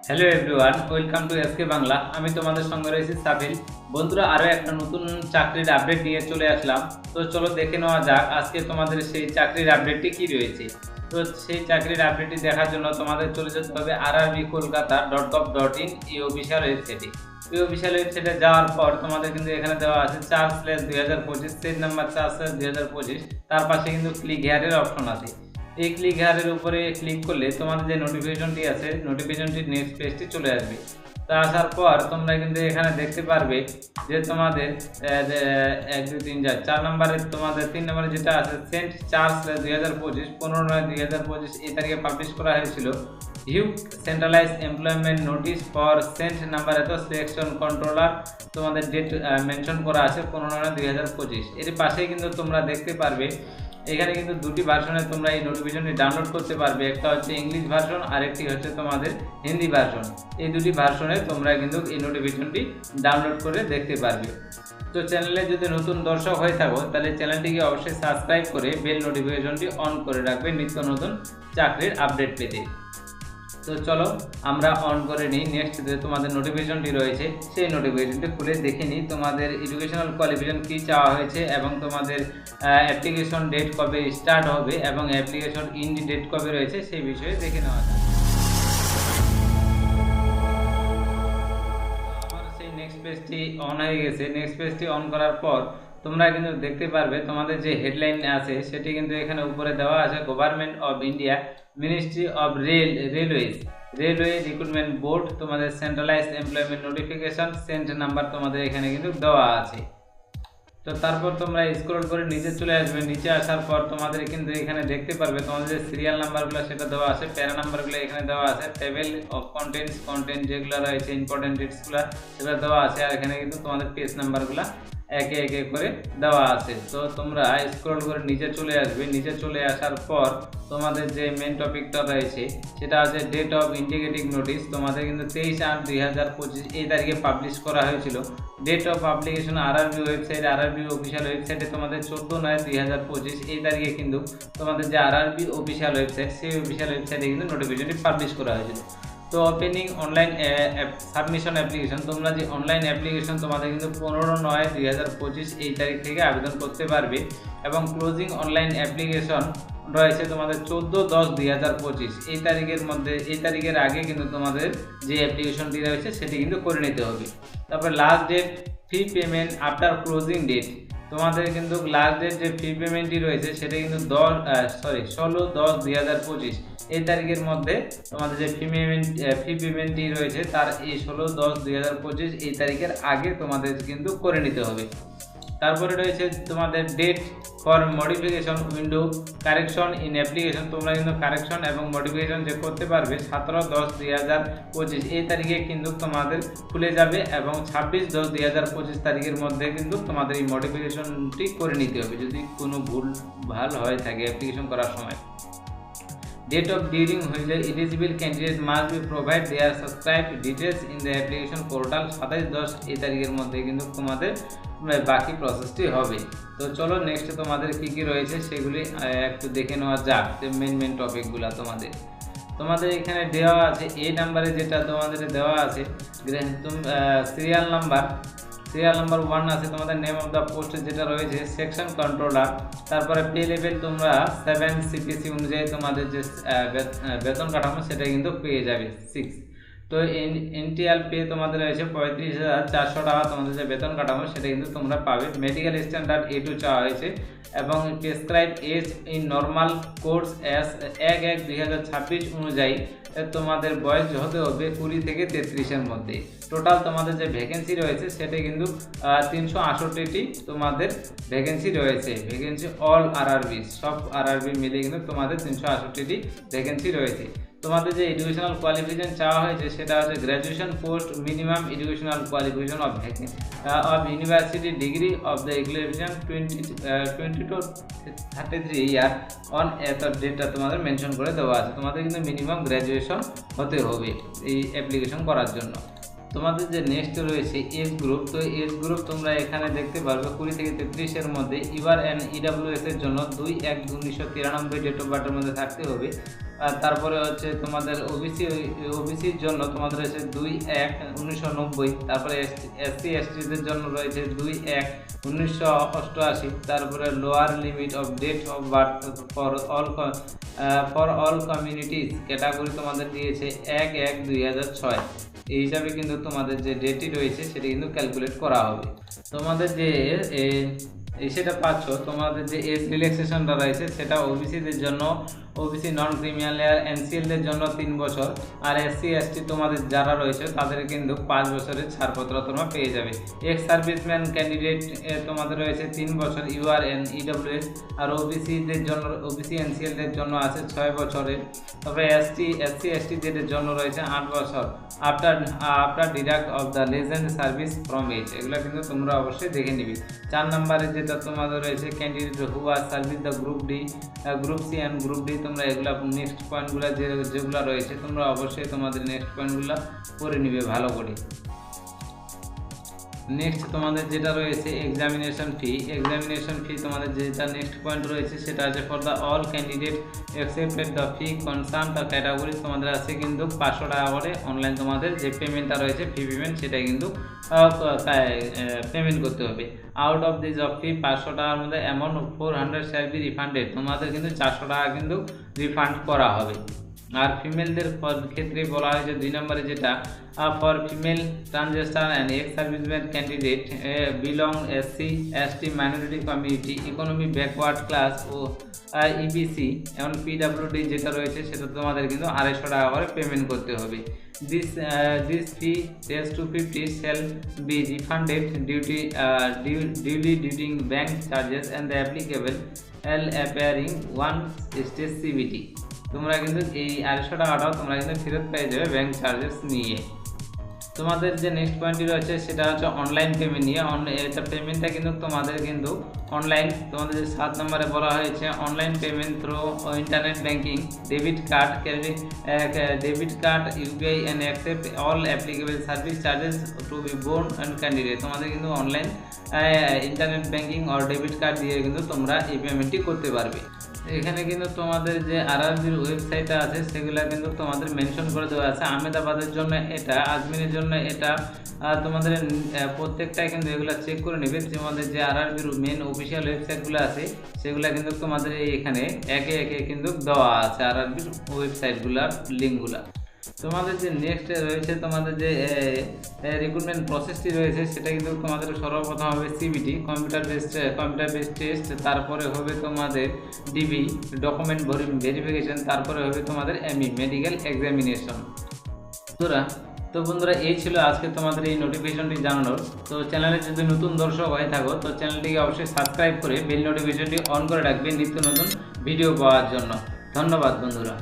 Hello everyone, welcome to SK Bangla. আমি তোমাদের সঙ্গে রয়েছি সাবিল। বন্ধুরা, আরও একটা নতুন চাকরির আপডেট নিয়ে চলে আসলাম। তো চলো দেখে নেওয়া যাক আজকে তোমাদের সেই চাকরির আপডেটটি কী রয়েছে। তো সেই চাকরির আপডেটটি দেখার জন্য তোমাদের চলে যেতে হবে rrbkolkata.gov.in এই অফিসিয়াল ওয়েবসাইটে। এই অফিসিয়াল ওয়েবসাইটে যাওয়ার পর তোমাদের কিন্তু এখানে দেওয়া আছে 4/2025 সেট নাম্বার 4/2025। তার পাশে কিন্তু ক্লিক হেয়ারের অপশন আছে। এই ক্লিক হেয়ারের উপরে ক্লিক করলে তোমাদের যে নোটিফিকেশনটি আছে নোটিফিকেশনটির নেক্সট পেজটি চলে আসবে। তো আসার পর তোমরা কিন্তু এখানে দেখতে পারবে যে তোমাদের 1 2 3 4 নম্বরে তোমাদের 3 নম্বরে যেটা আছে সেন্ট 4/2025 15/9/2025 এই তারিখে পাবলিশ করা হয়েছিল। হিউ centralised employment notice for cent number এত সিলেকশন কন্ট্রোলার। তোমাদের ডেট মেনশন করা আছে 15/9/2025। এর পাশেই কিন্তু তোমরা দেখতে পারবে এখানে কিন্তু দুটি ভার্সনে তোমরা এই নোটিফিকেশনটি ডাউনলোড করতে পারবে। একটা হচ্ছে ইংলিশ ভার্সন আর একটি হচ্ছে তোমাদের হিন্দি ভার্সন। এই দুটি ভার্সনে তোমরা কিন্তু এই নোটিফিকেশনটি ডাউনলোড করে দেখতে পারবে। তো চ্যানেলে যদি নতুন দর্শক হয়ে থাকো তাহলে চ্যানেলটিকে অবশ্যই সাবস্ক্রাইব করে বেল নোটিফিকেশনটি অন করে রাখবে নিত্য নতুন চাকরির আপডেট পেতে। তো চলো আমরা অন করে নিই। নেক্সট যে তোমাদের নোটিফিকেশনটি রয়েছে সেই নোটিফিকেশনটি খুলে দেখে নিই তোমাদের এডুকেশনাল কোয়ালিফিকেশন কী চাওয়া হয়েছে এবং তোমাদের অ্যাপ্লিকেশন ডেট কবে স্টার্ট হবে এবং অ্যাপ্লিকেশন ইন্ডি ডেট কবে রয়েছে সেই বিষয়ে দেখে নেওয়া যাক। আমার সেই নেক্সট পেজটি অন হয়ে গেছে। নেক্সট পেজটি অন করার পর তোমরা কিন্তু দেখতে পারবে তোমাদের যে হেডলাইন আছে সেটি কিন্তু এখানে উপরে দেওয়া আছে government of India ministry of railway recruitment board তোমাদের সেন্ট্রালাইজড এমপ্লয়মেন্ট নোটিফিকেশন সেন্ট নাম্বার তোমাদের এখানে কিন্তু দেওয়া আছে। তো তারপর তোমরা স্ক্রল করে নিচে চলে আসবে। নিচে আসার পর তোমাদের কিন্তু এখানে দেখতে পারবে তোমাদের যে সিরিয়াল নাম্বারগুলো সেটা দেওয়া আছে, প্যারা নাম্বারগুলো এখানে দেওয়া আছে, টেবিল অফ কন্টেন্ট যেগুলো রয়েছে ইম্পর্টেন্ট ডেটসগুলো সেগুলো দেওয়া আছে, আর এখানে কিন্তু তোমাদের পেজ নাম্বারগুলো একে একে করে দেওয়া আছে। তো তোমরা স্ক্রল করে নিচে চলে আসবে। নিচে চলে আসার পর তোমাদের যে মেন টপিকটা রয়েছে সেটা আছে ডেট অফ ইন্টিগ্রেটিং নোটিশ। তোমাদের কিন্তু 23/8/2025 এই তারিখে পাবলিশ করা হয়েছিল। Date of publication RRB website, RRB official ওয়েবসাইটে তোমাদের 14/9/2025 এই তারিখে কিন্তু তোমাদের যে আরআরবি অফিসিয়াল ওয়েবসাইট সেই অফিসিয়াল ওয়েবসাইটে কিন্তু নোটিফিকেশনটি পাবলিশ করা হয়েছিল। তো ওপেনিং অনলাইন সাবমিশন অ্যাপ্লিকেশন, তোমরা যে অনলাইন অ্যাপ্লিকেশন তোমাদের কিন্তু 15/9/2025 এই তারিখ থেকে আবেদন করতে পারবে এবং ক্লোজিং অনলাইন অ্যাপ্লিকেশন রয়েছে তোমাদের 14/10/2025 এই তারিখের মধ্যে। এই তারিখের আগে কিন্তু তোমাদের যে অ্যাপ্লিকেশনটি রয়েছে সেটি কিন্তু করে নিতে হবে। তারপর last date fee payment after closing date, তোমাদের কিন্তু লাস্ট ডেট যে ফি পেমেন্টটি রয়েছে সেটা কিন্তু 16/10/2025 এই তারিখের মধ্যে তোমাদের যে ফি পেমেন্টটি রয়েছে তার এই 16/10/2025 এই তারিখের আগে তোমাদের কিন্তু করে নিতে হবে। তারপরে রয়েছে তোমাদের date for modification window correction in application, তোমরা কিন্তু কারেকশন এবং মডিফিকেশন যে করতে পারবে 17/10/2025 এই তারিখে কিন্তু তোমাদের খুলে যাবে এবং 26/10/2025 তারিখের মধ্যে কিন্তু তোমাদের এই মডিফিকেশনটি করে নিতে হবে যদি কোনো ভুল ভাল হয়ে থাকে অ্যাপ্লিকেশন করার সময়। Date of during which the eligible candidates must be provide their subscribed details in the application portal 27/10 এই তারিখের মধ্যে কিন্তু তোমাদের বাকি প্রসেসটি হবে। তো চলো নেক্সট তোমাদের কি কি রয়েছে সেগুলি একটু দেখে নেওয়া যাক। যে মেন টপিকগুলো তোমাদের এখানে দেওয়া আছে এই নাম্বারে যেটা তোমাদের দেওয়া আছে সিরিয়াল নাম্বার 1 আছে তোমাদের নেম অফ দ্য পোস্ট যেটা রয়েছে সেকশন কন্ট্রোলার। তারপরে পে লেভেল তোমরা 7 সিপিসি অনুযায়ী তোমাদের যে বেতন কাঠামো সেটা কিন্তু পেয়ে যাবে 6। তো এনটিএল পে তোমাদের রয়েছে 35,400 টাকা, তোমাদের যে বেতন কাঠামো সেটা কিন্তু তোমরা পাবে। মেডিকেল স্ট্যান্ডার্ড A2 চাওয়া হয়েছে এবং prescribe age in normal course 1/1/2026 অনুযায়ী তোমাদের বয়স হতে হবে 20 থেকে 33-এর মধ্যে। টোটাল তোমাদের যে ভ্যাকেন্সি রয়েছে সেটা কিন্তু 368টি তোমাদের ভ্যাকেন্সি রয়েছে। ভ্যাকেন্সি অল আরআরবি সব আরআরবি মিলে কিন্তু তোমাদের 368টি ভ্যাকেন্সি রয়েছে। তোমাদের যে এডুকেশনাল কোয়ালিফিকেশন চাওয়া হয়েছে সেটা হচ্ছে graduation post minimum educational qualification of university degree of the exhibition 20 to 33 year on এত ডেটটা তোমাদের মেনশন করে দেওয়া আছে। তোমাদের কিন্তু মিনিমাম গ্র্যাজুয়েশন হতে হবে এই অ্যাপ্লিকেশন করার জন্য। তোমাদের যে নেক্সট রয়েছে এজ গ্রুপ, তো এজ গ্রুপ তোমরা এখানে দেখতে পারবে 20 থেকে 33-এর মধ্যে। ইউআর অ্যান্ড ইডাব্লিউএস এর জন্য 2/1/1993 ডেট অফ বার্থের মধ্যে থাকতে হবে। তারপরে হচ্ছে তোমাদের ওবিসির জন্য তোমাদের রয়েছে 2/1/1990। তারপরে SC STদের জন্য রয়েছে 2/1/1988। তারপরে lower limit of date of birth for all communities category তোমাদের দিয়েছে 1/1/2006। এই হিসাবে কিন্তু তোমাদের যে ডেটটি রয়েছে সেটা কিন্তু ক্যালকুলেট করা হবে। তোমাদের যে সেটা পাচ্ছ, তোমাদের যে এজ রিল্যাক্সেশনটা রয়েছে সেটা ওবিসিদের জন্য, ওবিসি নন ক্রিমিনাল লেয়ার এনসিএলদের জন্য 3 বছর, আর SC ST তোমাদের যারা রয়েছে তাদের কিন্তু 5 বছরের ছাড়পত্র তোমরা পেয়ে যাবে। এক্স সার্ভিসম্যান ক্যান্ডিডেট তোমাদের রয়েছে 3 বছর URN EWS, আর ওবিসিদের জন্য, ওবিসি এনসিএলদের জন্য আছে 6 বছরের। তবে SC STদের জন্য রয়েছে 8 বছর after deduct of the legend service from age. এগুলো কিন্তু তোমরা অবশ্যই দেখে নিবি। 4 নম্বরে যেটা তোমাদের রয়েছে candidate who are service the group D, group C and group D. তোমরা এগুলা নেক্সট পয়েন্টগুলো যেগুলো রয়েছে তোমরা অবশ্যই তোমাদের নেক্সট পয়েন্টগুলো পড়ে নিবে ভালো করে। নেক্সট তোমাদের যেটা রয়েছে এক্সামিনেশন ফি তোমাদের যেটা নেক্সট পয়েন্ট রয়েছে সেটা আছে for the all candidate accepted the fee concern the category. তোমাদের আছে কিন্তু 500 টাকা করে অনলাইন তোমাদের যে পেমেন্টটা রয়েছে ফি পেমেন্ট সেটা কিন্তু পেমেন্ট করতে হবে। আউট অফ দিস অফ ফি 500 টাকার মধ্যে অ্যামাউন্ট 400 শ্যাল বি রিফান্ডেড। তোমাদের কিন্তু 400 টাকা কিন্তু রিফান্ড করা হবে। আর ফিমেলদের ক্ষেত্রে বলা হয়েছে 2 নম্বরে যেটা for female transgender and ex serviceman candidate belong SC ST minority community, economy backward class ও EBC এবং PWD যেটা রয়েছে সেটা তোমাদের কিন্তু 250 টাকা করে পেমেন্ট করতে হবে। This fee raised to 50 shall be refunded duly during bank charges and the applicable appearing one state CBT। তোমরা কিন্তু এই 250 টাকাটাও তোমরা কিন্তু ফেরত পেয়ে যাবে ব্যাংক চার্জেস নিয়ে। তোমাদের যে নেক্সট পয়েন্টটি রয়েছে সেটা হচ্ছে অনলাইন পেমেন্ট নিয়ে। এটা পেমেন্টটা কিন্তু তোমাদের কিন্তু অনলাইন, তোমাদের যে 7 নম্বরে বলা হয়েছে online payment through internet banking, debit card UPI and accept all applicable service charges to be borne and candidate. তোমাদের কিন্তু অনলাইন ইন্টারনেট ব্যাঙ্কিং আর ডেবিট কার্ড দিয়ে কিন্তু তোমরা এই পেমেন্টটি করতে পারবে। এখানে কিন্তু তোমাদের যে RRBর ওয়েবসাইটটা আছে সেগুলো কিন্তু তোমাদের মেনশন করে দেওয়া আছে। আহমেদাবাদের জন্য এটা, আজমিরের জন্য এটা, তোমাদের প্রত্যেকটাই কিন্তু এগুলো চেক করে নেবে। তোমাদের যে RRBর মেন অফিসিয়াল ওয়েবসাইটগুলো আছে সেগুলো কিন্তু তোমাদের এখানে একে একে কিন্তু দেওয়া আছে RRBর ওয়েবসাইটগুলোর লিঙ্কগুলো। তোমাদের যে নেক্সট রয়েছে তোমাদের যে রিক্রুটমেন্ট প্রসেসটি রয়েছে সেটা কিন্তু তোমাদের সর্বপ্রথম হবে CBT কম্পিউটার বেসড টেস্ট, তারপরে হবে তোমাদের DB ডকুমেন্ট ভেরিফিকেশন, তারপরে হবে তোমাদের ME মেডিকেল এক্সামিনেশন। তো বন্ধুরা এই ছিল আজকে তোমাদের এই নোটিফিকেশনটি জানানোর। তো চ্যানেলে যদি নতুন দর্শক হয়ে থাকো তো চ্যানেলটিকে অবশ্যই সাবস্ক্রাইব করে বেল নোটিফিকেশনটি অন করে রাখবে নিত্য নতুন ভিডিও পাওয়ার জন্য। ধন্যবাদ বন্ধুরা।